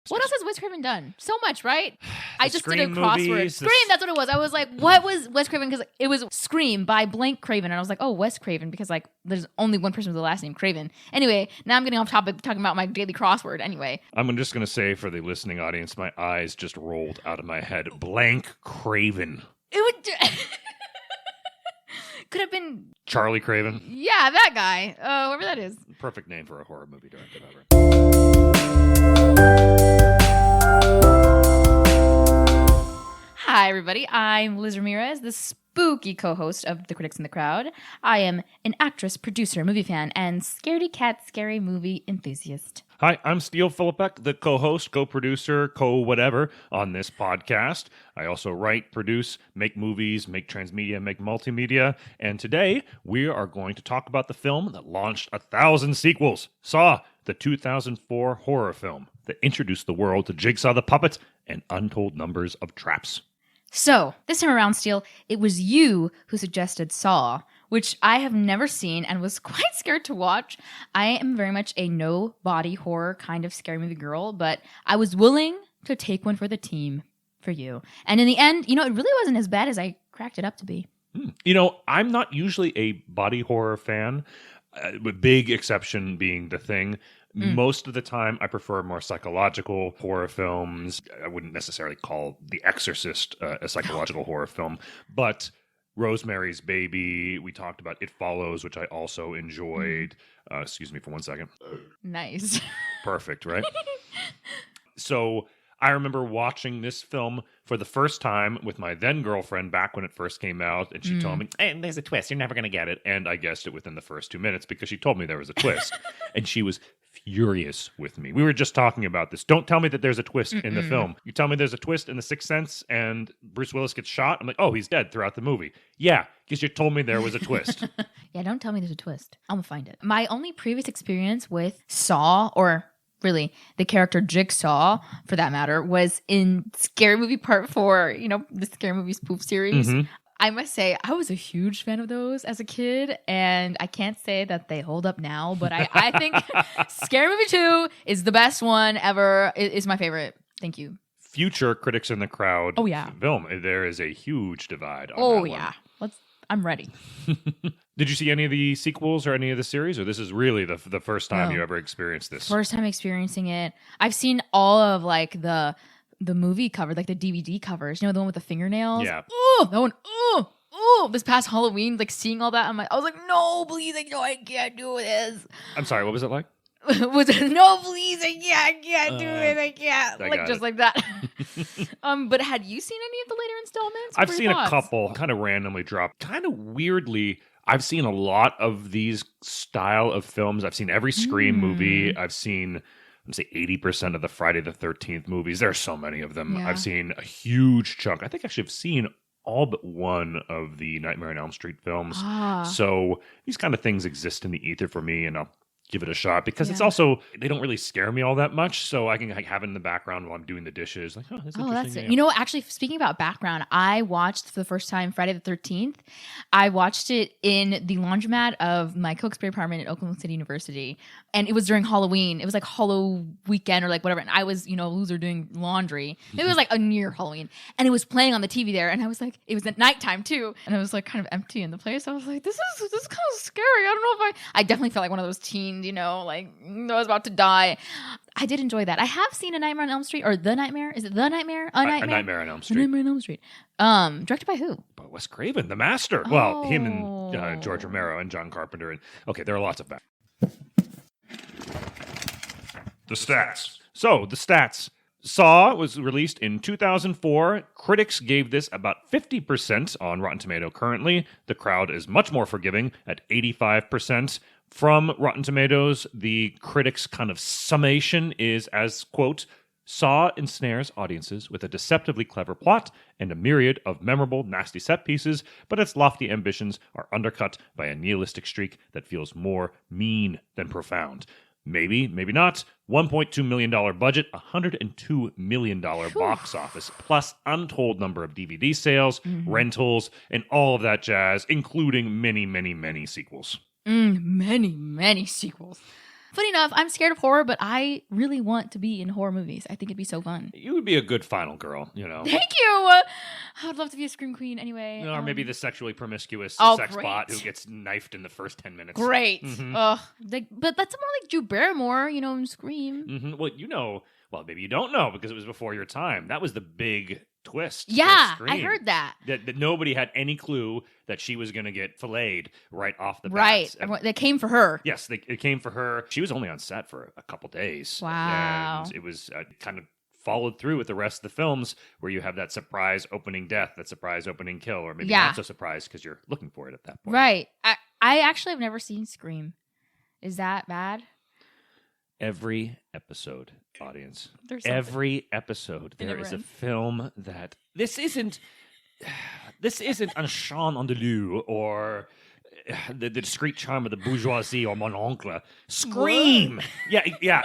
What else has Wes Craven done? So much, right? I just did a Scream crossword. movies, Scream, that's what it was. I was like, what was Wes Craven? Because it was Scream by blank Craven. And I was like, oh, Wes Craven, because like there's only one person with the last name Craven. Anyway, now I'm getting off topic talking about my daily crossword. Anyway. I'm just going to say for the listening audience, my eyes just rolled out of my head. Blank Craven. It would... Could have been... Charlie Craven. Yeah, that guy. Whoever that is. Perfect name for a horror movie director ever. Hi, everybody. I'm Liz Ramirez, the spooky co-host of The Critics in the Crowd. I am an actress, producer, movie fan, and scaredy cat scary movie enthusiast. Hi, I'm Steele Philippek, the co-host, co-producer, co-whatever on this podcast. I also write, produce, make movies, make transmedia, make multimedia. And today, we are going to talk about the film that launched 1,000 sequels. Saw, the 2004 horror film that introduced the world to Jigsaw the Puppet and untold numbers of traps. So, this time around, Steele, it was you who suggested Saw, which I have never seen and was quite scared to watch. I am very much a no-body horror kind of scary movie girl, but I was willing to take one for the team for you. And in the end, it really wasn't as bad as I cracked it up to be. I'm not usually a body horror fan, with big exception being The Thing. Most of the time, I prefer more psychological horror films. I wouldn't necessarily call The Exorcist a psychological horror film, but Rosemary's Baby, we talked about It Follows, which I also enjoyed. Excuse me for 1 second. Nice. Perfect, right? So I remember watching this film for the first time with my then girlfriend back when it first came out, and she told me, hey, there's a twist, you're never going to get it. And I guessed it within the first 2 minutes because she told me there was a twist. And she was furious with me. We were just talking about this. Don't tell me that there's a twist in the film. You tell me there's a twist in The Sixth Sense and Bruce Willis gets shot. I'm like, oh, he's dead throughout the movie. Yeah, because you told me there was a twist. Yeah, don't tell me there's a twist. I'm going to find it. My only previous experience with Saw, or really the character Jigsaw, for that matter, was in Scary Movie Part 4, the Scary Movie spoof series. I must say, I was a huge fan of those as a kid, and I can't say that they hold up now, but I think Scary Movie 2 is the best one ever. It is my favorite. Thank you. Future Critics in the Crowd film. There is a huge divide on that one. I'm ready. Did you see any of the sequels or any of the series, or this is really the first time you ever experienced this? First time experiencing it. I've seen all of the movie cover, like the DVD covers, the one with the fingernails. Yeah. Oh, that one. Oh, this past Halloween, seeing all that, I was like, no, please, I can't do this. I'm sorry, what was it like? Was it, no, please, I can't do it. I can't. Just like that. But had you seen any of the later installments? I've seen a couple, kind of randomly dropped. Kind of weirdly, I've seen a lot of these style of films. I've seen every Scream movie. I've seen, I'd say 80% of the Friday the 13th movies. There are so many of them. Yeah. I've seen a huge chunk. I think actually I've seen all but one of the Nightmare on Elm Street films. So these kind of things exist in the ether for me, and I'll give it a shot because it's also, they don't really scare me all that much, so I can have it in the background while I'm doing the dishes. Like, oh, that's interesting. That's it. Actually, speaking about background, I watched for the first time Friday the 13th. I watched it in the laundromat of my Cokesbury apartment at Oklahoma City University, and it was during Halloween. It was like Hollow weekend or whatever, and I was, a loser doing laundry. Maybe it was a near Halloween, and it was playing on the TV there, and I was like, it was at nighttime too, and it was kind of empty in the place. I was like, this is kind of scary. I don't know if I definitely felt like one of those teens, I was about to die. I did enjoy that. I have seen A Nightmare on Elm Street, or The Nightmare. Is it The Nightmare? A Nightmare on Elm Street. A Nightmare on Elm Street. Directed by who? By Wes Craven, the master. Oh. Well, him and George Romero and John Carpenter. And there are lots of that. The stats. So, the stats. Saw was released in 2004. Critics gave this about 50% on Rotten Tomato currently. The crowd is much more forgiving at 85%. From Rotten Tomatoes, the critics' kind of summation is as, quote, Saw ensnares audiences with a deceptively clever plot and a myriad of memorable, nasty set pieces, but its lofty ambitions are undercut by a nihilistic streak that feels more mean than profound. Maybe, maybe not. $1.2 million budget, $102 million box office, plus untold number of DVD sales, rentals, and all of that jazz, including many, many, many sequels. Many, many sequels. Funny enough, I'm scared of horror, but I really want to be in horror movies. I think it'd be so fun. You would be a good final girl, you know. Thank you. I would love to be a scream queen anyway. Or maybe the sexually promiscuous sex great. bot who gets knifed in the first 10 minutes. Great. Mhm. But that's more like Drew Barrymore, you know, in Scream. Mm-hmm. Well, maybe you don't know because it was before your time. That was the big twist. Yeah, for Scream. I heard that. That nobody had any clue that she was going to get filleted right off the bat. Right. They came for her. Yes, it came for her. She was only on set for a couple days. Wow. And it was kind of followed through with the rest of the films where you have that surprise opening death, that surprise opening kill, or maybe not so surprised because you're looking for it at that point. Right. I actually have never seen Scream. Is that bad? Every episode, audience. Every episode, there is a film that this isn't Un Chien Andalou or the Discreet Charm of the Bourgeoisie or Mon Oncle. Scream. Yeah.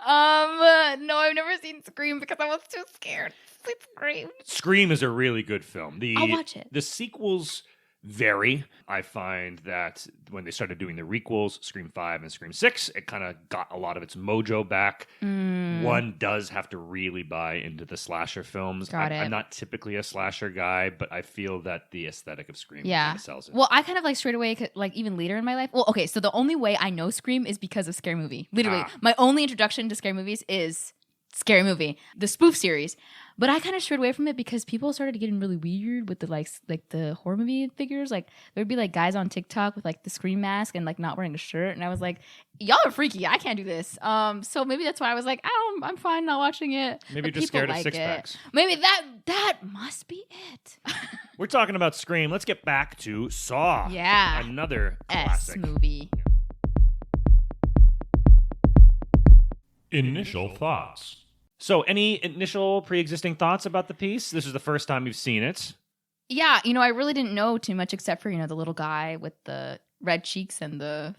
No, I've never seen Scream because I was too scared to see Scream. Scream is a really good film. I'll watch it. The sequels vary. I find that when they started doing the requels, Scream 5 and Scream 6, it kind of got a lot of its mojo back. One does have to really buy into the slasher films. I'm not typically a slasher guy, but I feel that the aesthetic of Scream kind of sells it. Well, I kind of like straight away, like even later in my life. Well, okay, so the only way I know Scream is because of Scary Movie. Literally, my only introduction to scary movies is Scary Movie, the spoof series. But I kind of strayed away from it because people started getting really weird with the like the horror movie figures. Like there'd be like guys on TikTok with like the Scream mask and like not wearing a shirt, and I was like, y'all are freaky. I can't do this. So maybe that's why I was like, I'm fine not watching it. Maybe you're just scared of six packs. Maybe that must be it. We're talking about Scream. Let's get back to Saw. Yeah, another classic movie. Initial thoughts. So, any initial pre-existing thoughts about the piece? This is the first time you've seen it. Yeah, I really didn't know too much except for, the little guy with the red cheeks and the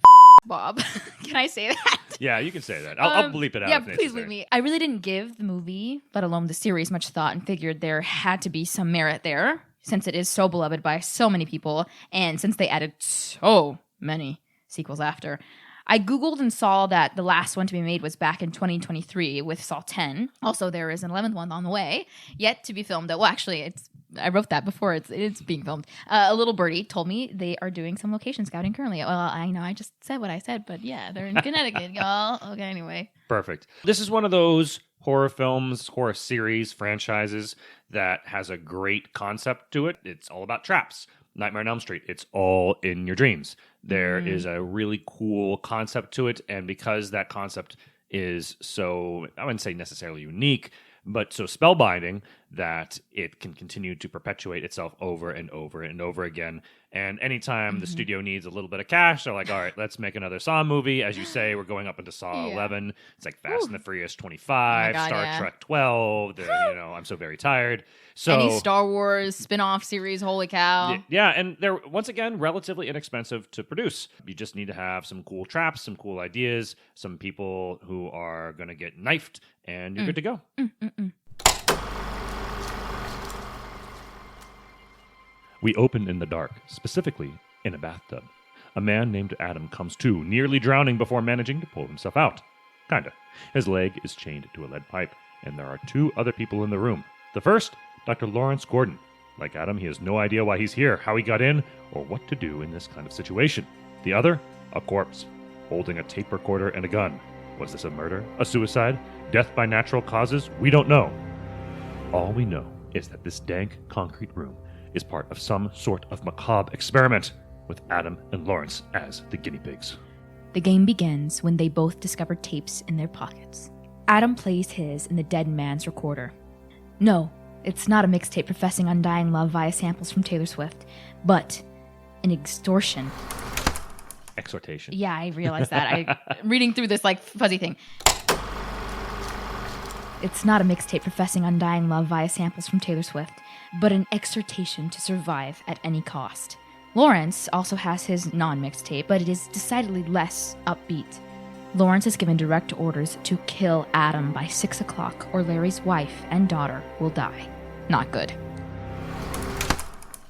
bob. Can I say that? Yeah, you can say that. I'll bleep it out. Yeah, please bleep me. I really didn't give the movie, let alone the series, much thought and figured there had to be some merit there since it is so beloved by so many people and since they added so many sequels after. I Googled and saw that the last one to be made was back in 2023 with Saw 10. Also, there is an 11th one on the way, yet to be filmed. Well, actually, I wrote that before it's being filmed. A little birdie told me they are doing some location scouting currently. Well, I know I just said what I said, but yeah, they're in Connecticut, y'all. Okay, anyway. Perfect. This is one of those horror films, horror series, franchises that has a great concept to it. It's all about traps. Nightmare on Elm Street, it's all in your dreams. There is a really cool concept to it, and because that concept is so, I wouldn't say necessarily unique, but so spellbinding that it can continue to perpetuate itself over and over and over again. And anytime the studio needs a little bit of cash, they're like, all right, let's make another Saw movie. As you say, we're going up into Saw 11. It's like Fast and the Furious 25, Star Trek 12. I'm so very tired. So any Star Wars spin-off series, holy cow. Yeah, and they're, once again, relatively inexpensive to produce. You just need to have some cool traps, some cool ideas, some people who are going to get knifed, and you're good to go. We open in the dark, specifically in a bathtub. A man named Adam comes to, nearly drowning before managing to pull himself out. Kinda. His leg is chained to a lead pipe, and there are two other people in the room. The first, Dr. Lawrence Gordon. Like Adam, he has no idea why he's here, how he got in, or what to do in this kind of situation. The other, a corpse, holding a tape recorder and a gun. Was this a murder? A suicide? Death by natural causes? We don't know. All we know is that this dank concrete room is part of some sort of macabre experiment, with Adam and Lawrence as the guinea pigs. The game begins when they both discover tapes in their pockets. Adam plays his in the dead man's recorder. No, it's not a mixtape professing undying love via samples from Taylor Swift, but an extortion. Exhortation. Yeah, I realized that. I'm reading through this like fuzzy thing. It's not a mixtape professing undying love via samples from Taylor Swift, but an exhortation to survive at any cost. Lawrence also has his non-mixtape, but it is decidedly less upbeat. Lawrence is given direct orders to kill Adam by 6 o'clock or Larry's wife and daughter will die. Not good.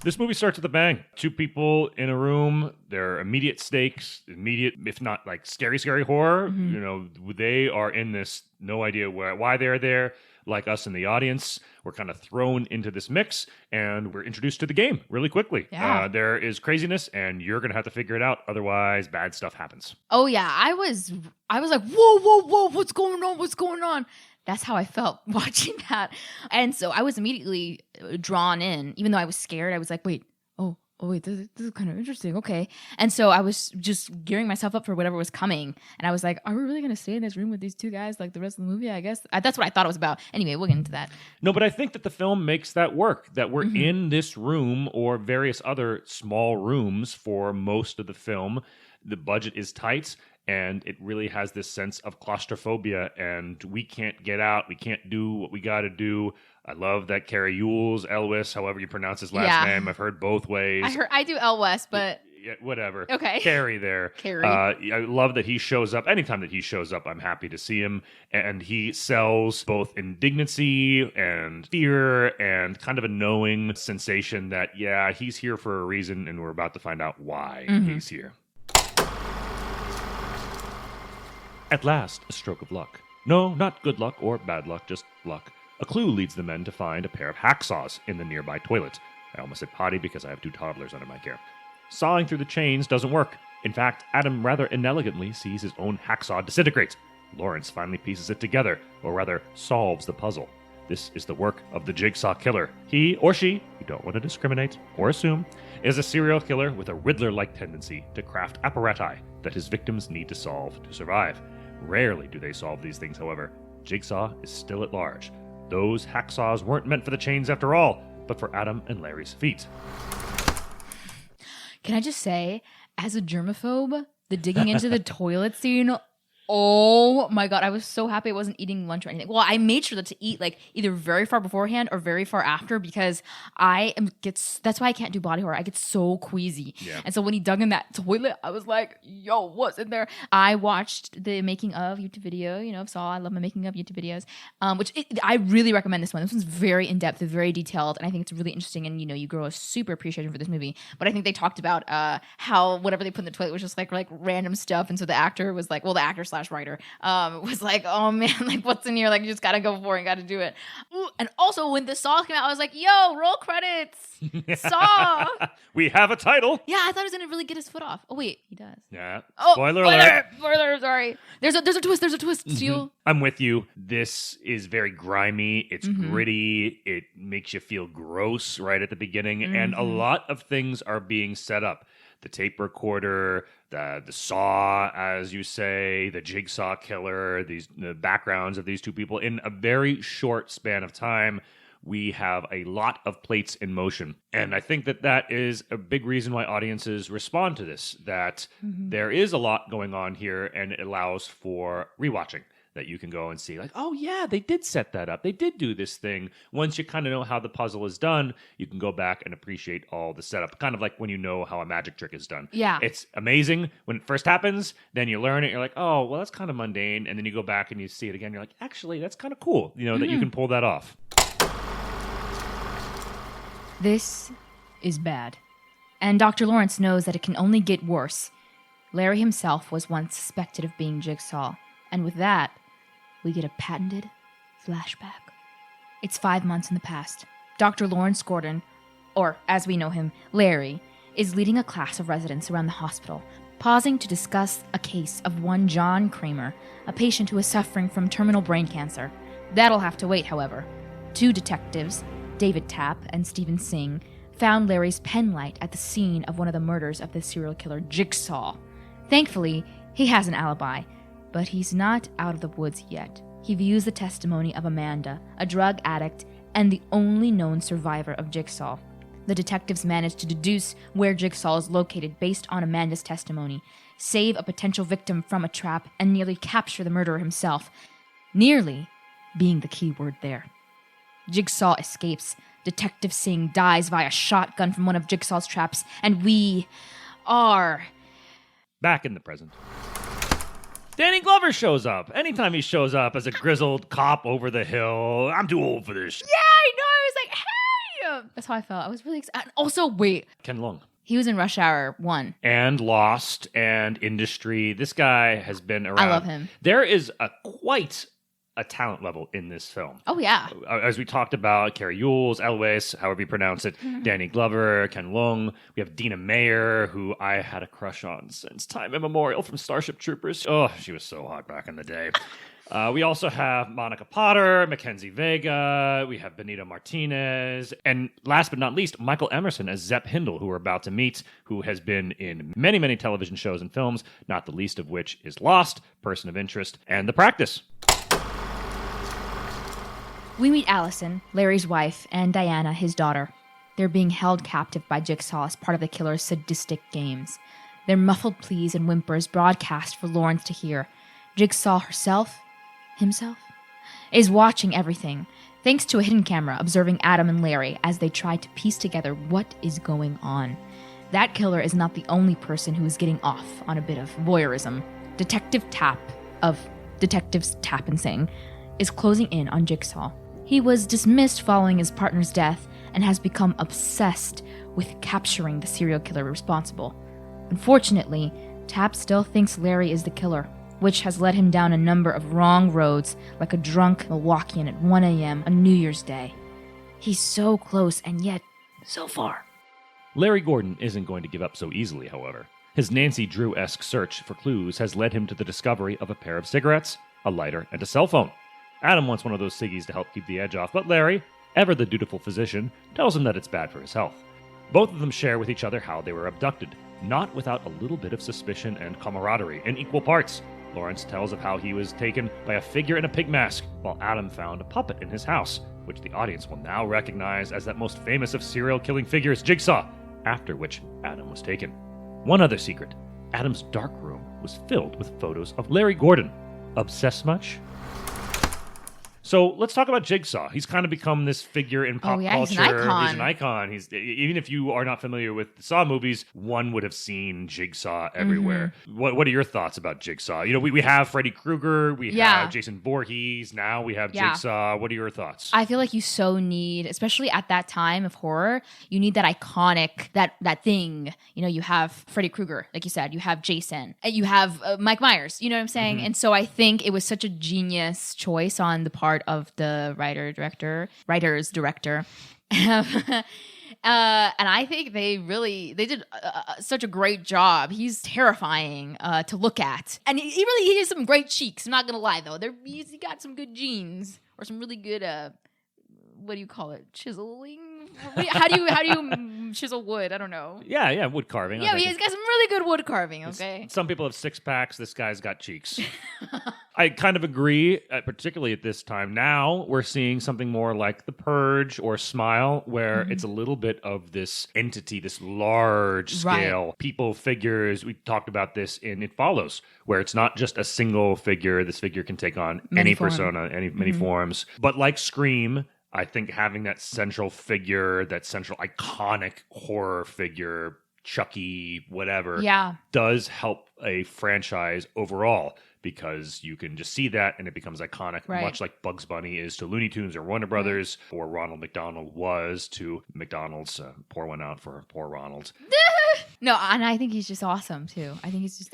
This movie starts with a bang. Two people in a room. They're immediate stakes, immediate, if not like scary horror. Mm-hmm. You know, they are in this, no idea why they're there. Like us in the audience, we're kind of thrown into this mix and we're introduced to the game really quickly. Yeah. There is craziness and you're going to have to figure it out. Otherwise, bad stuff happens. Oh yeah, I was like, whoa, what's going on? That's how I felt watching that. And so I was immediately drawn in, even though I was scared. I was like, wait, this is kind of interesting. Okay. And so I was just gearing myself up for whatever was coming. And I was like, are we really going to stay in this room with these two guys like the rest of the movie? I guess that's what I thought it was about. Anyway, we'll get into that. No, but I think that the film makes that work, that we're in this room or various other small rooms for most of the film. The budget is tight. And it really has this sense of claustrophobia, and we can't get out. We can't do what we got to do. I love that Carrie Elwes, however you pronounce his last name. I've heard both ways. I do Elwes, but yeah, whatever. Okay. Carrie there. Carrie. I love that he shows up. Anytime that he shows up, I'm happy to see him. And he sells both indignancy and fear and kind of a knowing sensation that, yeah, he's here for a reason, and we're about to find out why he's here. At last, a stroke of luck. No, not good luck or bad luck, just luck. A clue leads the men to find a pair of hacksaws in the nearby toilet. I almost said potty because I have 2 toddlers under my care. Sawing through the chains doesn't work. In fact, Adam rather inelegantly sees his own hacksaw disintegrate. Lawrence finally pieces it together, or rather, solves the puzzle. This is the work of the Jigsaw killer. He or she, you don't want to discriminate or assume, is a serial killer with a Riddler-like tendency to craft apparati that his victims need to solve to survive. Rarely do they solve these things, however. Jigsaw is still at large. Those hacksaws weren't meant for the chains after all, but for Adam and Larry's feet. Can I just say, as a germaphobe, the digging into the toilet scene, oh my God, I was so happy I wasn't eating lunch or anything. Well, I made sure to eat like either very far beforehand or very far after because that's why I can't do body horror. I get so queasy. Yeah. And so when he dug in that toilet, I was like, yo, what's in there? I watched the making of YouTube video, of Saw. I love my making of YouTube videos, I really recommend this one. This one's very in-depth, very detailed, and I think it's really interesting, and you grow a super appreciation for this movie. But I think they talked about how whatever they put in the toilet was just like random stuff, and so the actor was like, well, the actor / writer was like, oh man, like what's in here? Like you just gotta go for it, gotta do it. Ooh, and also when the Saw came out, I was like, yo, roll credits. Saw. We have a title. Yeah, I thought he was gonna really get his foot off. Oh wait, he does. Yeah. Oh, spoiler alert. Spoiler, sorry. There's a twist, Steele. I'm with you. This is very grimy. It's gritty. It makes you feel gross right at the beginning. And a lot of things are being set up. The tape recorder, the saw, as you say, the Jigsaw killer, the backgrounds of these two people. In a very short span of time, we have a lot of plates in motion. And I think that is a big reason why audiences respond to this, that there is a lot going on here, and it allows for rewatching. That you can go and see, like, oh yeah, they did set that up. They did do this thing. Once you kind of know how the puzzle is done, you can go back and appreciate all the setup. Kind of like when you know how a magic trick is done. Yeah. It's amazing when it first happens. Then you learn it. You're like, oh, well, that's kind of mundane. And then you go back and you see it again. You're like, actually, that's kind of cool, that you can pull that off. This is bad. And Dr. Lawrence knows that it can only get worse. Larry himself was once suspected of being Jigsaw. And with that, we get a patented flashback. It's 5 months in the past. Dr. Lawrence Gordon, or as we know him, Larry, is leading a class of residents around the hospital, pausing to discuss a case of one John Kramer, a patient who is suffering from terminal brain cancer. That'll have to wait, however. 2 detectives, David Tapp and Stephen Singh, found Larry's pen light at the scene of one of the murders of the serial killer Jigsaw. Thankfully, he has an alibi, but he's not out of the woods yet. He views the testimony of Amanda, a drug addict and the only known survivor of Jigsaw. The detectives manage to deduce where Jigsaw is located based on Amanda's testimony, save a potential victim from a trap, and nearly capture the murderer himself. Nearly being the key word there. Jigsaw escapes. Detective Singh dies via shotgun from one of Jigsaw's traps, and we are back in the present. Danny Glover shows up. Anytime he shows up as a grizzled cop over the hill, I'm too old for this. Yeah, I know. I was like, hey! That's how I felt. I was really excited. Also, wait. Ken Leung. He was in Rush Hour 1. And Lost and Industry. This guy has been around. I love him. There is quite a talent level in this film. Oh, yeah. As we talked about, Carrie Yules, Elwes, however you pronounce it, Danny Glover, Ken Leung. We have Dina Meyer, who I had a crush on since time immemorial from Starship Troopers. Oh, she was so hot back in the day. We also have Monica Potter, Mackenzie Vega, we have Benito Martinez, and last but not least, Michael Emerson as Zepp Hindle, who we're about to meet, who has been in many, many television shows and films, not the least of which is Lost, Person of Interest, and The Practice. We meet Allison, Larry's wife, and Diana, his daughter. They're being held captive by Jigsaw as part of the killer's sadistic games. Their muffled pleas and whimpers broadcast for Lawrence to hear. Jigsaw himself, is watching everything, thanks to a hidden camera observing Adam and Larry as they try to piece together what is going on. That killer is not the only person who is getting off on a bit of voyeurism. Detective Tapp of Detectives Tapp and Sing is closing in on Jigsaw. He was dismissed following his partner's death and has become obsessed with capturing the serial killer responsible. Unfortunately, Tapp still thinks Larry is the killer, which has led him down a number of wrong roads like a drunk Milwaukeean at 1 a.m. on New Year's Day. He's so close and yet so far. Larry Gordon isn't going to give up so easily, however. His Nancy Drew-esque search for clues has led him to the discovery of a pair of cigarettes, a lighter, and a cell phone. Adam wants one of those ciggies to help keep the edge off, but Larry, ever the dutiful physician, tells him that it's bad for his health. Both of them share with each other how they were abducted, not without a little bit of suspicion and camaraderie in equal parts. Lawrence tells of how he was taken by a figure in a pig mask, while Adam found a puppet in his house, which the audience will now recognize as that most famous of serial-killing figures, Jigsaw, after which Adam was taken. One other secret, Adam's dark room was filled with photos of Larry Gordon. Obsessed much? So let's talk about Jigsaw. He's kind of become this figure in pop culture. He's an icon. He's an icon. Even if you are not familiar with the Saw movies, one would have seen Jigsaw everywhere. Mm-hmm. What are your thoughts about Jigsaw? You know, we have Freddy Krueger, we have Jason Voorhees, now we have Jigsaw. What are your thoughts? I feel like you so need, especially at that time of horror, you need that iconic, that thing. You know, you have Freddy Krueger, like you said, you have Jason, you have Mike Myers, you know what I'm saying? Mm-hmm. And so I think it was such a genius choice on the part of the writer's director. And I think they did such a great job. He's terrifying to look at. And he has some great cheeks. I'm not going to lie, though. He got some good genes or some really good, what do you call it? Chiseling? How do you chisel wood? I don't know. Yeah, wood carving. Yeah, he's got some really good wood carving, okay? Some people have six packs. This guy's got cheeks. I kind of agree, particularly at this time. Now we're seeing something more like The Purge or Smile, where it's a little bit of this entity, this large scale people figures. We talked about this in It Follows, where it's not just a single figure. This figure can take on any persona, many forms. But like Scream, I think having that central figure, that central iconic horror figure, Chucky, whatever, does help a franchise overall, because you can just see that and it becomes iconic, much like Bugs Bunny is to Looney Tunes or Warner Brothers, or Ronald McDonald was to McDonald's. Pour one out for poor Ronald. No, and I think he's just awesome too. I think he's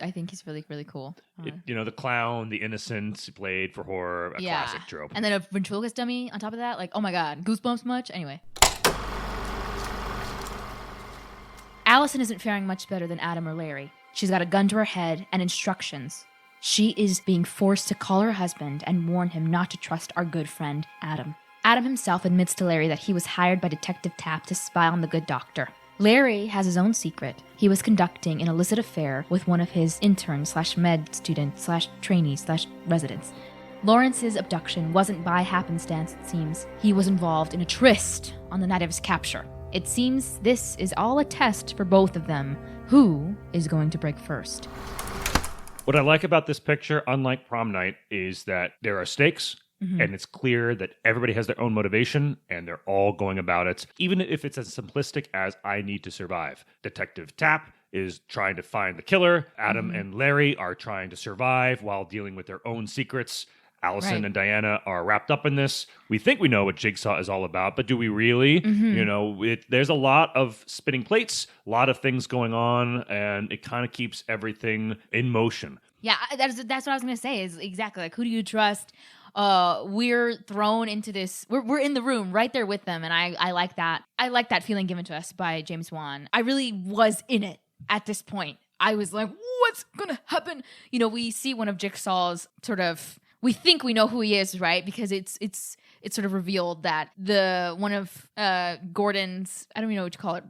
really, really cool. The clown, the innocent, played for horror, a classic trope. And then a ventriloquist dummy on top of that, like, oh my god, goosebumps much? Anyway. Allison isn't faring much better than Adam or Larry. She's got a gun to her head and instructions. She is being forced to call her husband and warn him not to trust our good friend, Adam. Adam himself admits to Larry that he was hired by Detective Tapp to spy on the good doctor. Larry has his own secret. He was conducting an illicit affair with one of his intern/med student/trainee/residents. Lawrence's abduction wasn't by happenstance, it seems. He was involved in a tryst on the night of his capture. It seems this is all a test for both of them. Who is going to break first? What I like about this picture, unlike prom night, is that there are stakes, and it's clear that everybody has their own motivation, and they're all going about it, even if it's as simplistic as I need to survive. Detective Tapp is trying to find the killer. Adam and Larry are trying to survive while dealing with their own secrets. Allison and Diana are wrapped up in this. We think we know what Jigsaw is all about, but do we really? You know, there's a lot of spinning plates, a lot of things going on, and it kind of keeps everything in motion. Yeah, that's what I was going to say, is exactly like, who do you trust? We're thrown into this. We're in the room right there with them, and I like that. I like that feeling given to us by James Wan. I really was in it at this point. I was like, what's going to happen? You know, we see one of Jigsaw's sort of... We think we know who he is, right? Because it's sort of revealed that one of Gordon's, I don't even know what to call it,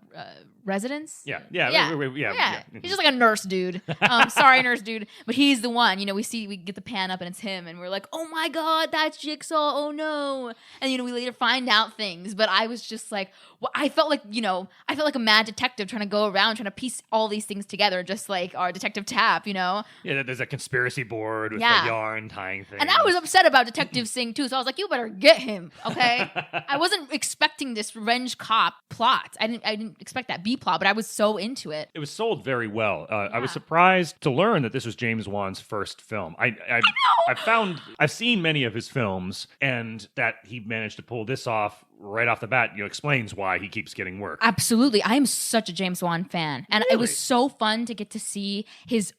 residents? Yeah. He's just like a nurse dude. Sorry, nurse dude. But he's the one. You know, we get the pan up and it's him. And we're like, oh my God, that's Jigsaw. Oh no. And, you know, we later find out things. But I was just like, I felt like a mad detective trying to go around trying to piece all these things together, just like our Detective Tapp, you know? Yeah, there's a conspiracy board with a yarn tying things. And I was upset about Detective Singh too, so I was like, you better get him, okay? I wasn't expecting this revenge cop plot. I didn't expect that B plot, but I was so into it. It was sold very well. I was surprised to learn that this was James Wan's first film. I've seen many of his films, and that he managed to pull this off right off the bat, you know, explains why he keeps getting work. Absolutely. I am such a James Wan fan. And Really? It was so fun to get to see his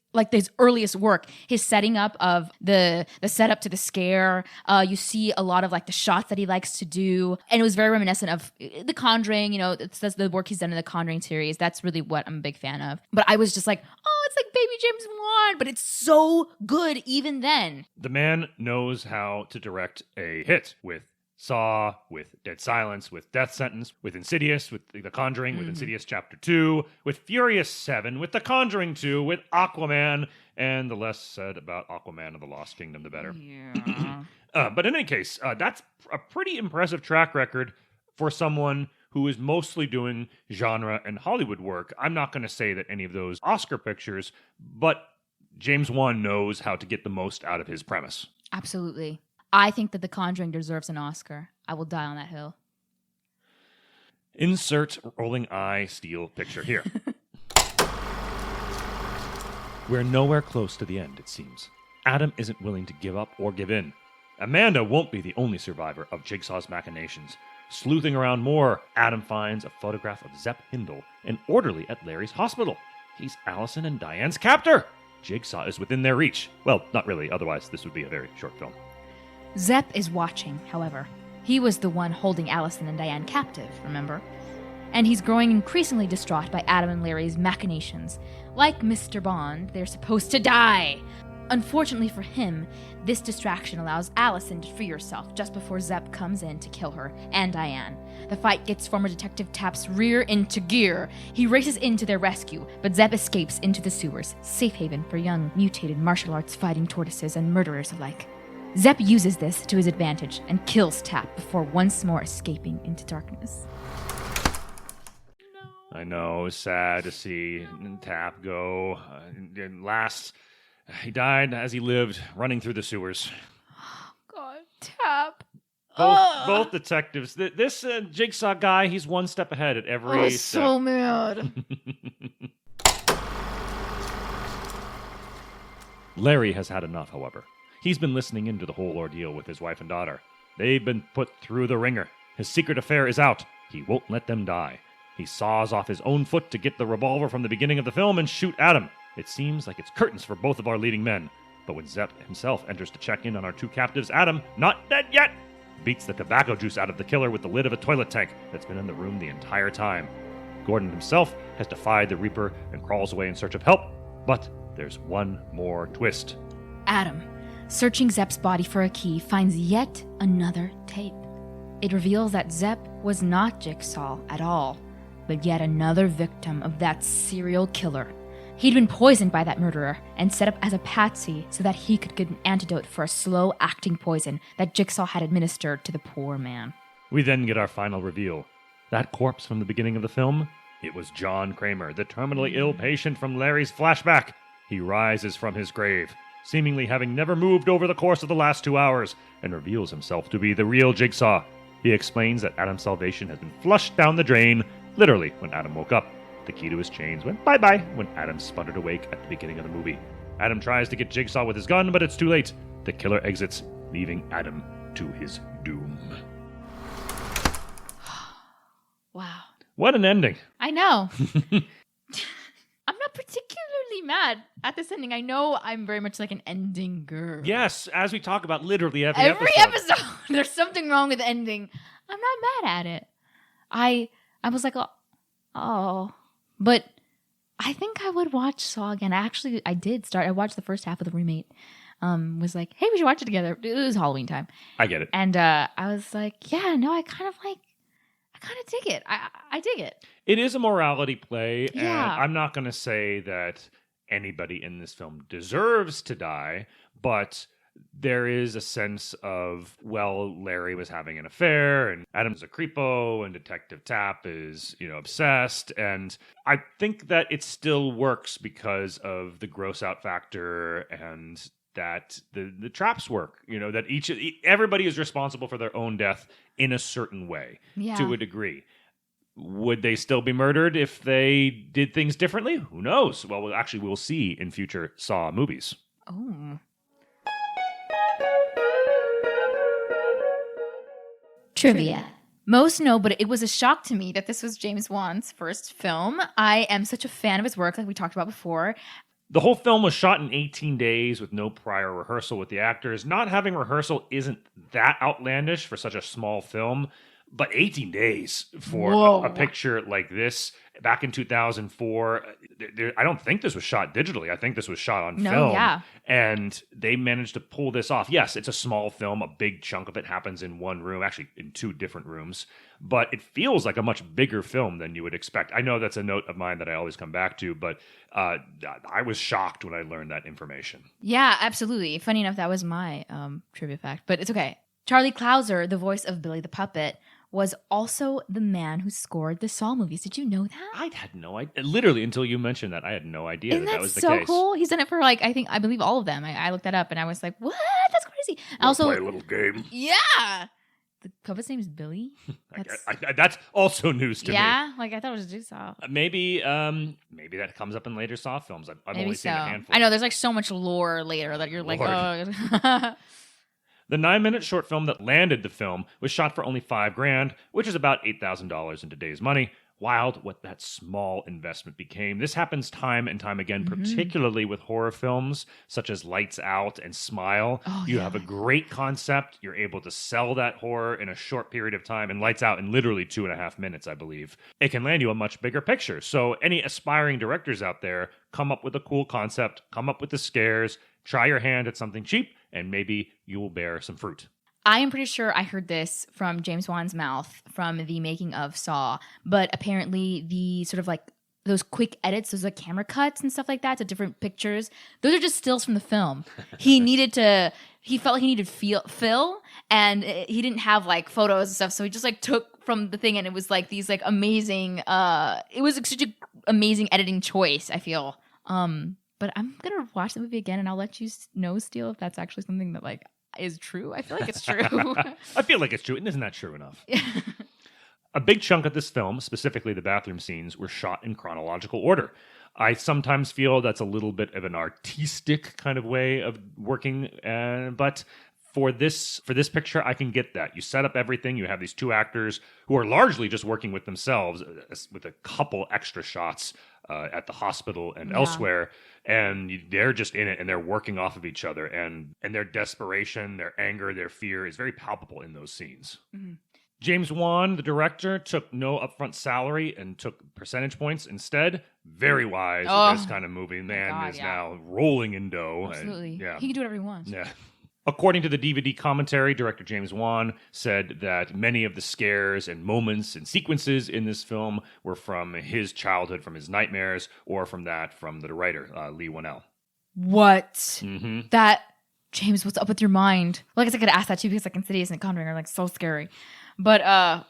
earliest work, his setting up of the setup to the scare. You see a lot of like the shots that he likes to do. And it was very reminiscent of The Conjuring, you know, that's the work he's done in the Conjuring series. That's really what I'm a big fan of. But I was just like, oh, it's like baby James Wan, but it's so good even then. The man knows how to direct a hit with Saw, with Dead Silence, with Death Sentence, with Insidious, with The Conjuring, with Insidious Chapter 2, with Furious 7, with The Conjuring 2, with Aquaman, and the less said about Aquaman and the Lost Kingdom, the better. Yeah. But in any case, that's a pretty impressive track record for someone who is mostly doing genre and Hollywood work. I'm not going to say that any of those Oscar pictures, but James Wan knows how to get the most out of his premise. Absolutely. I think that The Conjuring deserves an Oscar. I will die on that hill. Insert rolling eye Steele picture here. We're nowhere close to the end, it seems. Adam isn't willing to give up or give in. Amanda won't be the only survivor of Jigsaw's machinations. Sleuthing around more, Adam finds a photograph of Zepp Hindle, an orderly at Larry's hospital. He's Allison and Diane's captor. Jigsaw is within their reach. Well, not really, otherwise this would be a very short film. Zepp is watching, however. He was the one holding Allison and Diane captive, remember? And he's growing increasingly distraught by Adam and Larry's machinations. Like Mr. Bond, they're supposed to die. Unfortunately for him, this distraction allows Allison to free herself just before Zepp comes in to kill her and Diane. The fight gets former Detective Tapp's rear into gear. He races into their rescue, but Zepp escapes into the sewers, safe haven for young, mutated martial arts fighting tortoises and murderers alike. Zepp uses this to his advantage and kills Tapp before once more escaping into darkness. I know, it's sad to see Tapp go. He died as he lived, running through the sewers. God, Tapp. Both detectives. This Jigsaw guy, he's one step ahead at every step. So mad. Larry has had enough, however. He's been listening into the whole ordeal with his wife and daughter. They've been put through the ringer. His secret affair is out. He won't let them die. He saws off his own foot to get the revolver from the beginning of the film and shoot Adam. It seems like it's curtains for both of our leading men. But when Zepp himself enters to check in on our two captives, Adam, not dead yet, beats the tobacco juice out of the killer with the lid of a toilet tank that's been in the room the entire time. Gordon himself has defied the Reaper and crawls away in search of help. But there's one more twist. Adam, searching Zepp's body for a key, finds yet another tape. It reveals that Zepp was not Jigsaw at all, but yet another victim of that serial killer. He'd been poisoned by that murderer and set up as a patsy so that he could get an antidote for a slow-acting poison that Jigsaw had administered to the poor man. We then get our final reveal. That corpse from the beginning of the film, it was John Kramer, the terminally ill patient from Larry's flashback. He rises from his grave, seemingly having never moved over the course of the last 2 hours, and reveals himself to be the real Jigsaw. He explains that Adam's salvation has been flushed down the drain, literally, when Adam woke up. The key to his chains went bye-bye when Adam sputtered awake at the beginning of the movie. Adam tries to get Jigsaw with his gun, but it's too late. The killer exits, leaving Adam to his doom. Wow. What an ending. I know. I'm not particularly mad at this ending. I know I'm very much like an ending girl. Yes, as we talk about literally every episode. There's something wrong with the ending. I'm not mad at it. I was like, oh. But I think I would watch Saw again. I did start. I watched the first half with a roommate. Was like, hey, we should watch it together. It was Halloween time. I get it. And I was like, yeah, no, I kind of dig it. I dig it. It is a morality play, Yeah. and I'm not going to say that anybody in this film deserves to die, but there is a sense of, well, Larry was having an affair, and Adam's a creepo, and Detective Tapp is, obsessed, and I think that it still works because of the gross out factor and that the traps work, that everybody is responsible for their own death in a certain way, to a degree. Would they still be murdered if they did things differently? Who knows? Well, we'll see in future Saw movies. Oh. Trivia. Most know, but it was a shock to me that this was James Wan's first film. I am such a fan of his work, like we talked about before. The whole film was shot in 18 days with no prior rehearsal with the actors. Not having rehearsal isn't that outlandish for such a small film, but 18 days for a picture like this back in 2004, I don't think this was shot digitally. I think this was shot on film. Yeah. And they managed to pull this off. Yes, it's a small film. A big chunk of it happens in one room, actually in two different rooms. But it feels like a much bigger film than you would expect. I know that's a note of mine that I always come back to, but I was shocked when I learned that information. Yeah, absolutely. Funny enough, that was my trivia fact, but it's okay. Charlie Clouser, the voice of Billy the Puppet, was also the man who scored the Saw movies. Did you know that? I had no idea. Literally, until you mentioned that, I had no idea Isn't that was the so case. Cool? He's done it for I believe all of them. I looked that up and I was like, what? That's crazy. Also, play a little game. Yeah. The puppet's name is Billy? That's also news to me. Yeah? I thought it was Jigsaw. Maybe that comes up in later Saw films. I've only seen a handful. I know, there's so much lore later that you're like, oh. The 9-minute short film that landed the film was shot for only $5,000, which is about $8,000 in today's money. Wild what that small investment became. This happens time and time again, particularly with horror films such as Lights Out and Smile. You have a great concept. You're able to sell that horror in a short period of time, and Lights Out in literally 2.5 minutes, I believe. It can land you a much bigger picture. So any aspiring directors out there, come up with a cool concept, come up with the scares, try your hand at something cheap, and maybe you will bear some fruit. I am pretty sure I heard this from James Wan's mouth from the making of Saw, but apparently the sort of those quick edits, those camera cuts and stuff like that to different pictures, those are just stills from the film. He felt like he needed fill, and he didn't have photos and stuff, so he just took from the thing, and it was these amazing, it was such an amazing editing choice, I feel. But I'm going to watch the movie again, and I'll let you know, Steele, if that's actually something that is true. I feel like it's true. I feel like it's true. And isn't that true enough? A big chunk of this film, specifically the bathroom scenes, were shot in chronological order. I sometimes feel that's a little bit of an artistic kind of way of working, but for this picture, I can get that. You set up everything. You have these two actors who are largely just working with themselves, with a couple extra shots at the hospital and elsewhere, and they're just in it, and they're working off of each other, and their desperation, their anger, their fear is very palpable in those scenes. Mm-hmm. James Wan, the director, took no upfront salary and took percentage points instead. Very wise with this kind of movie. Man is now rolling in dough. Absolutely. And, he can do whatever he wants. Yeah. According to the DVD commentary, director James Wan said that many of the scares and moments and sequences in this film were from his childhood, from his nightmares, or from the writer, Lee Whannell. What? Mm-hmm. That, James, what's up with your mind? Well, I guess I could ask that too, because Insidious and Conjuring are so scary. But, wow.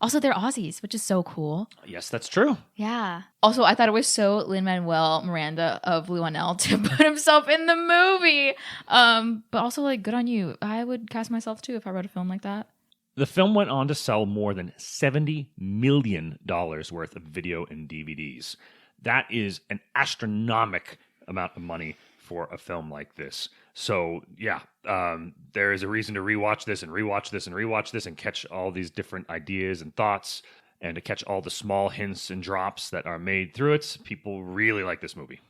Also, they're Aussies, which is so cool. Yes, that's true. Yeah. Also, I thought it was so Lin-Manuel Miranda of Lee Whannell to put himself in the movie. But also, good on you. I would cast myself, too, if I wrote a film like that. The film went on to sell more than $70 million worth of video and DVDs. That is an astronomical amount of money for a film like this. So yeah, there is a reason to rewatch this and rewatch this and rewatch this and catch all these different ideas and thoughts and to catch all the small hints and drops that are made through it. People really like this movie.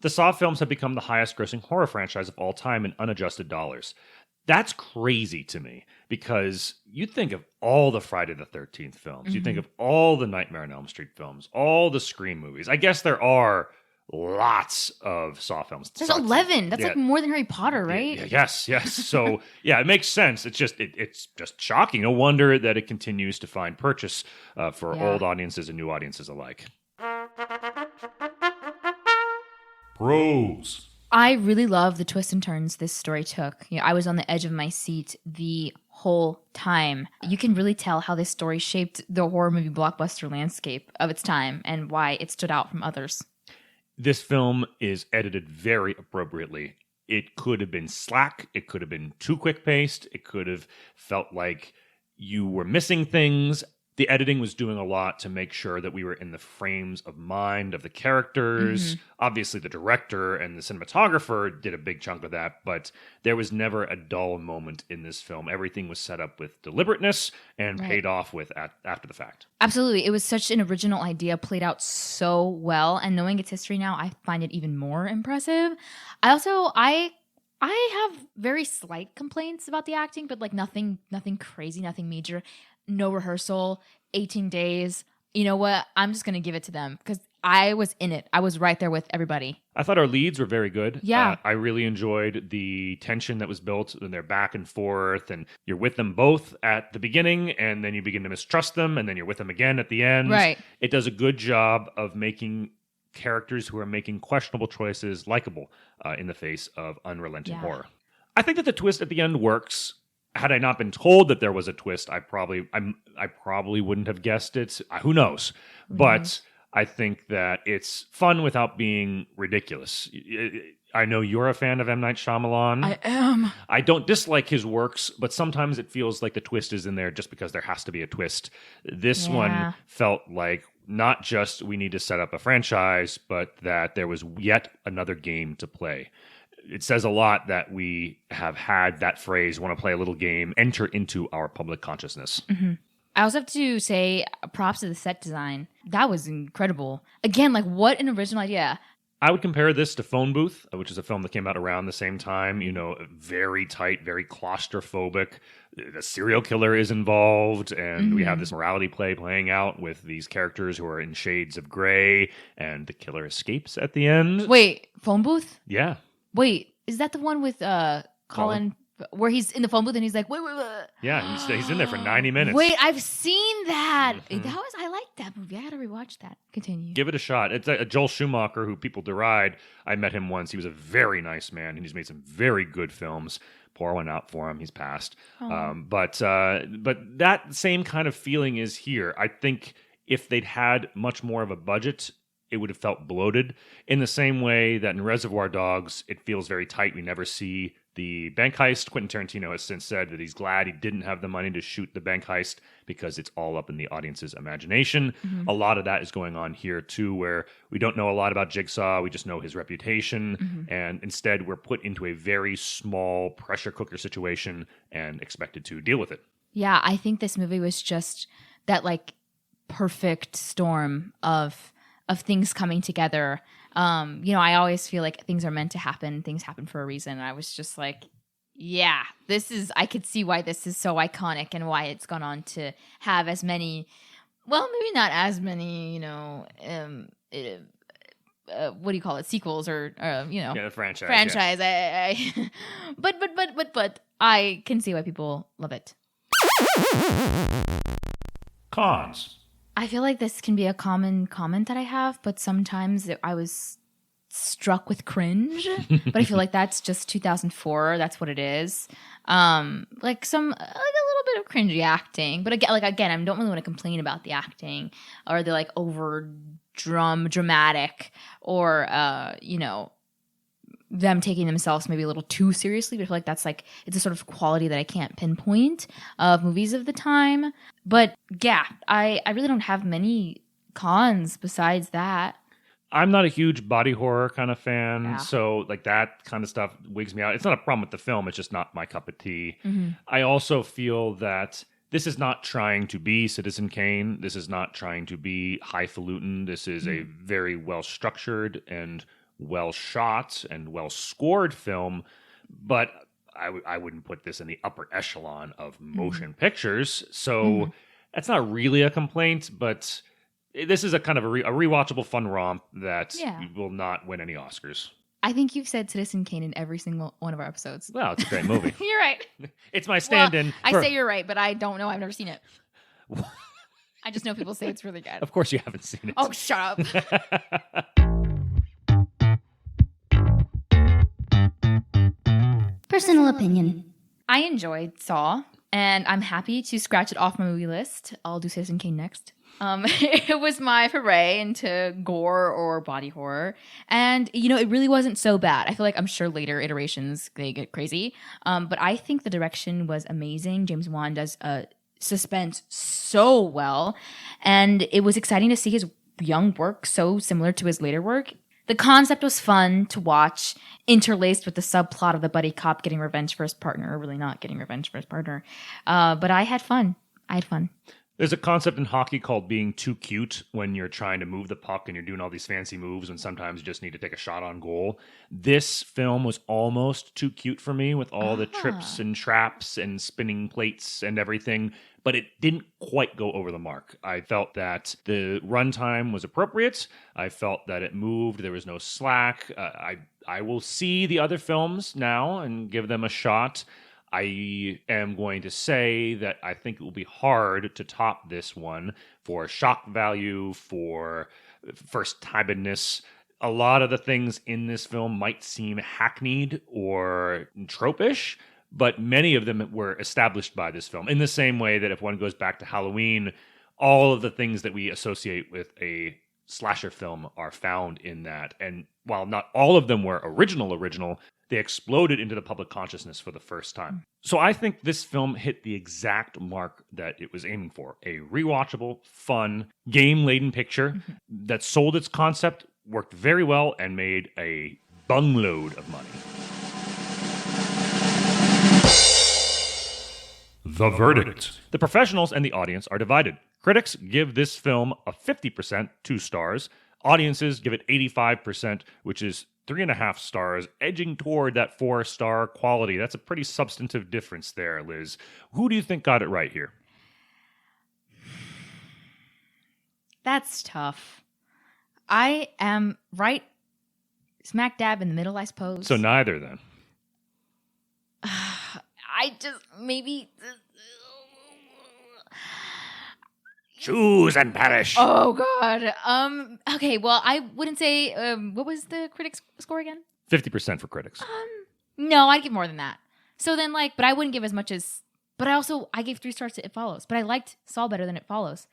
The Saw films have become the highest grossing horror franchise of all time in unadjusted dollars. That's crazy to me because you think of all the Friday the 13th films. You think of all the Nightmare on Elm Street films, all the Scream movies. I guess there are lots of Saw films. There's 11. That's like more than Harry Potter, right? Yes. So yeah, it makes sense. It's just shocking. No wonder that it continues to find purchase for old audiences and new audiences alike. Pros. I really love the twists and turns this story took. I was on the edge of my seat the whole time. You can really tell how this story shaped the horror movie blockbuster landscape of its time and why it stood out from others. This film is edited very appropriately. It could have been slack. It could have been too quick-paced. It could have felt like you were missing things. The editing was doing a lot to make sure that we were in the frames of mind of the characters. Obviously, the director and the cinematographer did a big chunk of that, but there was never a dull moment in this film. Everything was set up with deliberateness and paid off with after the fact. Absolutely. It was such an original idea, played out so well, and knowing its history now, I find it even more impressive. I have very slight complaints about the acting, but like nothing crazy, nothing major. No rehearsal, 18 days. You know what? I'm just going to give it to them because I was in it. I was right there with everybody. I thought our leads were very good. Yeah. I really enjoyed the tension that was built and they're back and forth and you're with them both at the beginning and then you begin to mistrust them and then you're with them again at the end. Right. It does a good job of making characters who are making questionable choices likable in the face of unrelenting horror. I think that the twist at the end works. Had I not been told that there was a twist, I probably wouldn't have guessed it. Who knows? But I think that it's fun without being ridiculous. I know you're a fan of M. Night Shyamalan. I am. I don't dislike his works, but sometimes it feels like the twist is in there just because there has to be a twist. This one felt like not just we need to set up a franchise, but that there was yet another game to play. It says a lot that we have had that phrase, want to play a little game, enter into our public consciousness. I also have to say props to the set design. That was incredible. Again, like what an original idea. I would compare this to Phone Booth, which is a film that came out around the same time. Very tight, very claustrophobic. The serial killer is involved, and we have this morality play playing out with these characters who are in shades of gray, and the killer escapes at the end. Wait, Phone Booth? Yeah. Wait, is that the one with Colin, where he's in the phone booth and he's like, wait. Yeah, he's in there for 90 minutes. Wait, I've seen that. I liked that movie. I gotta rewatch that. Continue. Give it a shot. It's a Joel Schumacher who people deride. I met him once. He was a very nice man, and he's made some very good films. Pour one out for him. He's passed. But that same kind of feeling is here. I think if they'd had much more of a budget, it would have felt bloated in the same way that in Reservoir Dogs, it feels very tight. We never see the bank heist. Quentin Tarantino has since said that he's glad he didn't have the money to shoot the bank heist because it's all up in the audience's imagination. A lot of that is going on here too, where we don't know a lot about Jigsaw. We just know his reputation. And instead we're put into a very small pressure cooker situation and expected to deal with it. Yeah, I think this movie was just that like perfect storm of things coming together. I always feel like things are meant to happen. Things happen for a reason. And I was just like, yeah, I could see why this is so iconic and why it's gone on to have as many, well, maybe not as many, what do you call it? Sequels or, the franchise. Franchise. Yeah. But I can see why people love it. Cons. I feel like this can be a common comment that I have, but sometimes I was struck with cringe. But I feel like that's just 2004. That's what it is. Like a little bit of cringy acting. But again, I don't really want to complain about the acting or the like over dramatic or them taking themselves maybe a little too seriously. But I feel like that's like, it's a sort of quality that I can't pinpoint of movies of the time. But yeah, I really don't have many cons besides that. I'm not a huge body horror kind of fan, Yeah. so like that kind of stuff wigs me out. It's not a problem with the film, it's just not my cup of tea. Mm-hmm. I also feel that this is not trying to be Citizen Kane. This is not trying to be highfalutin. This is a very well structured and well shot and well scored film, but I wouldn't put this in the upper echelon of motion pictures. So that's not really a complaint, but this is a kind of a rewatchable fun romp that will not win any Oscars. I think you've said Citizen Kane in every single one of our episodes. Well, it's a great movie. You're right. It's my stand-in. Well, I say you're right, but I don't know. I've never seen it. I just know people say it's really good. Of course you haven't seen it. Oh, shut up. Personal opinion. I enjoyed Saw, and I'm happy to scratch it off my movie list. I'll do Citizen Kane next. It was my foray into gore or body horror. And, it really wasn't so bad. I feel like I'm sure later iterations, they get crazy. But I think the direction was amazing. James Wan does suspense so well. And it was exciting to see his young work so similar to his later work. The concept was fun to watch, interlaced with the subplot of the buddy cop getting revenge for his partner, or really not getting revenge for his partner. But I had fun. There's a concept in hockey called being too cute when you're trying to move the puck and you're doing all these fancy moves and sometimes you just need to take a shot on goal. This film was almost too cute for me with all the trips and traps and spinning plates and everything, but it didn't quite go over the mark. I felt that the runtime was appropriate. I felt that it moved. There was no slack. I will see the other films now and give them a shot. I am going to say that I think it will be hard to top this one for shock value, for first-timedness. A lot of the things in this film might seem hackneyed or trope-ish, but many of them were established by this film. In the same way that if one goes back to Halloween, all of the things that we associate with a slasher film are found in that. And while not all of them were original, they exploded into the public consciousness for the first time. So I think this film hit the exact mark that it was aiming for. A rewatchable, fun, game-laden picture that sold its concept, worked very well, and made a bungload of money. The verdict. The professionals and the audience are divided. Critics give this film a 50%, 2 stars. Audiences give it 85%, which is 3.5 stars, edging toward that 4-star quality. That's a pretty substantive difference there, Liz. Who do you think got it right here? That's tough. I am right smack dab in the middle, I suppose. So neither, then. I just maybe... Choose and perish. Oh, God. Okay, well, I wouldn't say... what was the critics' score again? 50% for critics. No, I'd give more than that. So then, but I wouldn't give as much as... But I gave 3 stars to It Follows. But I liked Saw better than It Follows.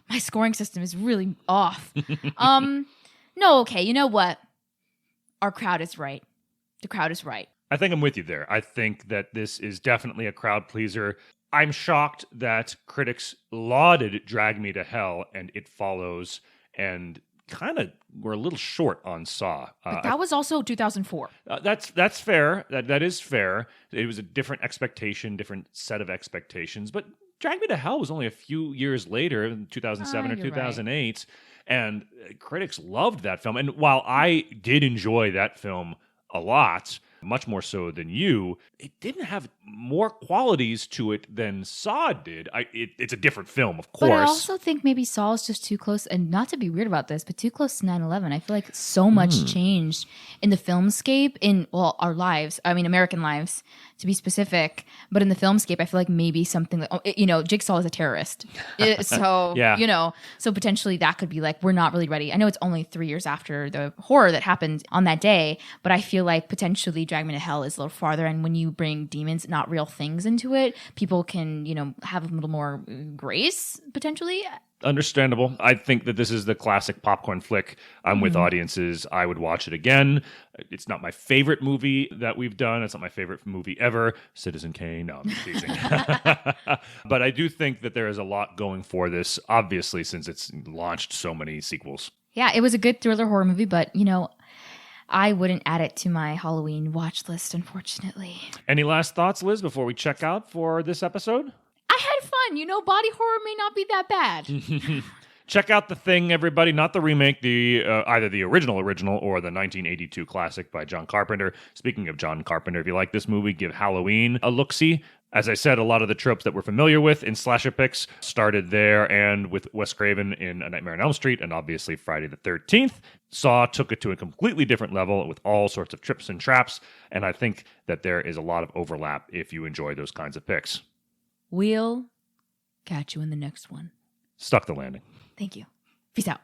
My scoring system is really off. No, okay, you know what? Our crowd is right. The crowd is right. I think I'm with you there. I think that this is definitely a crowd pleaser. I'm shocked that critics lauded Drag Me to Hell and It Follows and kind of were a little short on Saw. But that was also 2004. That's fair. That is fair. It was a different expectation, different set of expectations. But Drag Me to Hell was only a few years later, in 2007 or 2008. Right. And critics loved that film. And while I did enjoy that film a lot, much more so than you, it didn't have more qualities to it than Saw did. It's a different film, of course. But I also think maybe Saw is just too close, and not to be weird about this, but too close to 9/11. I feel like so much changed in the filmscape, in, our lives. I mean, American lives, to be specific. But in the filmscape, I feel like maybe something like, Jigsaw is a terrorist. So, so potentially that could be like, we're not really ready. I know it's only 3 years after the horror that happened on that day, but I feel like potentially Drag Me to Hell is a little farther. And when you bring demons, not real things, into it, people can, have a little more grace, potentially. Understandable. I think that this is the classic popcorn flick. I'm with audiences. I would watch it again. It's not my favorite movie that we've done. It's not my favorite movie ever. Citizen Kane. No, I'm teasing. But I do think that there is a lot going for this, obviously, since it's launched so many sequels. Yeah, it was a good thriller horror movie, but, I wouldn't add it to my Halloween watch list, unfortunately. Any last thoughts, Liz, before we check out for this episode? I had fun. Body horror may not be that bad. Check out The Thing, everybody. Not the remake, either the original or the 1982 classic by John Carpenter. Speaking of John Carpenter, if you like this movie, give Halloween a look-see. As I said, a lot of the tropes that we're familiar with in slasher picks started there, and with Wes Craven in A Nightmare on Elm Street, and obviously Friday the 13th. Saw took it to a completely different level with all sorts of trips and traps, and I think that there is a lot of overlap if you enjoy those kinds of picks. We'll catch you in the next one. Stuck the landing. Thank you. Peace out.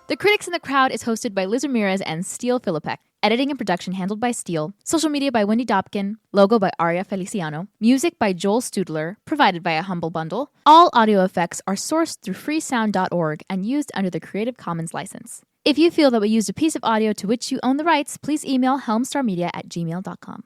The Critics in the Crowd is hosted by Liz Ramirez and Steele Philippek. Editing and production handled by Steele. Social media by Wendy Dobkin. Logo by Aria Feliciano. Music by Joel Studler, provided by A Humble Bundle. All audio effects are sourced through freesound.org and used under the Creative Commons license. If you feel that we used a piece of audio to which you own the rights, please email helmstarmedia@gmail.com.